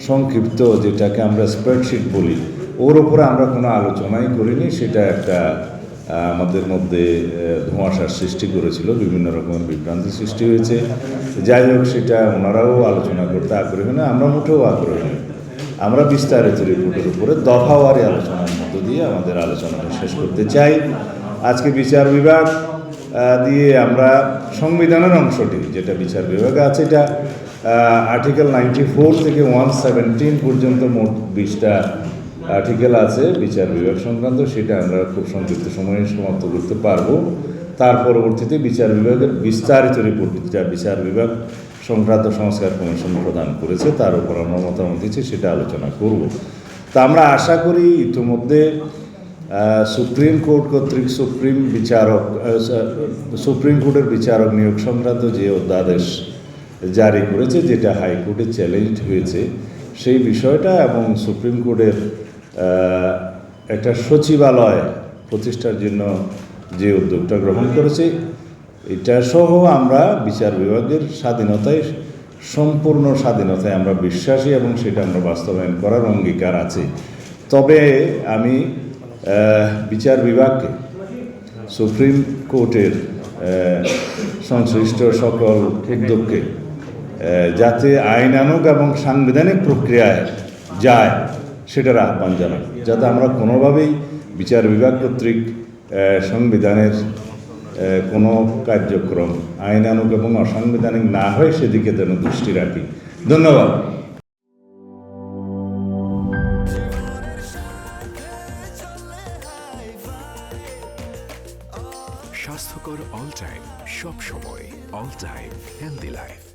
সংক্ষিপ্ত, যেটাকে আমরা স্প্রেডশিট বলি, ওর উপরে আমরা কোনো আলোচনাই করিনি। সেটা একটা আমাদের মধ্যে ধোঁয়াশার সৃষ্টি করেছিল, বিভিন্ন রকমের বিভ্রান্তি সৃষ্টি হয়েছে। যাই হোক, সেটা ওনারাও আলোচনা করতে আগ্রহী না, আমরা মোটেও আগ্রহী নই। আমরা বিস্তারিত রিপোর্টের উপরে দফাওয়ারি আলোচনার মধ্য দিয়ে আমাদের আলোচনাটা শেষ করতে চাই। আজকে বিচার বিভাগ দিয়ে আমরা সংবিধানের অংশটি যেটা বিচার বিভাগে আছে, এটা আর্টিকেল 94 থেকে 117 পর্যন্ত মোট 20টা আর্টিকেল আছে বিচার বিভাগ সংক্রান্ত। সেটা আমরা খুব সংক্ষিপ্ত সময়ে সমাপ্ত করতে পারবো। তার পরবর্তীতে বিচার বিভাগের বিস্তারিত রিপোর্ট, যা বিচার বিভাগ সংক্রান্ত সংস্কার কমিশন প্রদান করেছে, তার উপর আমরা মতামত দিচ্ছি, সেটা আলোচনা করব। তা আমরা আশা করি ইতিমধ্যে সুপ্রিম কোর্ট কর্তৃক সুপ্রিম কোর্টের বিচারক নিয়োগ সংক্রান্ত যে অধ্যাদেশ জারি করেছে, যেটা হাইকোর্টে চ্যালেঞ্জ হয়েছে, সেই বিষয়টা এবং সুপ্রিম কোর্টের একটা সচিবালয় প্রতিষ্ঠার জন্য যে উদ্যোগটা গ্রহণ করেছে, এটা সহ আমরা বিচার বিভাগের সম্পূর্ণ স্বাধীনতায় আমরা বিশ্বাসী এবং সেটা আমরা বাস্তবায়ন করার অঙ্গীকার আছে। তবে আমি বিচার বিভাগকে, সুপ্রিম কোর্টের সংশ্লিষ্ট সকল উদ্যোগকে যাতে আইনানুগ এবং সাংবিধানিক প্রক্রিয়ায় যায় সেটার আহ্বান জানাই, যাতে আমরা কোনোভাবেই বিচার বিভাগ কর্তৃক সংবিধানের কোনো কার্যক্রম আইনানুগ এবং অসাংবিধানিক না হয় সেদিকে যেন দৃষ্টি রাখি। ধন্যবাদ। স্বাস্থ্যকর অল টাইম, সব সময় অল টাইম হেলদি লাইফ।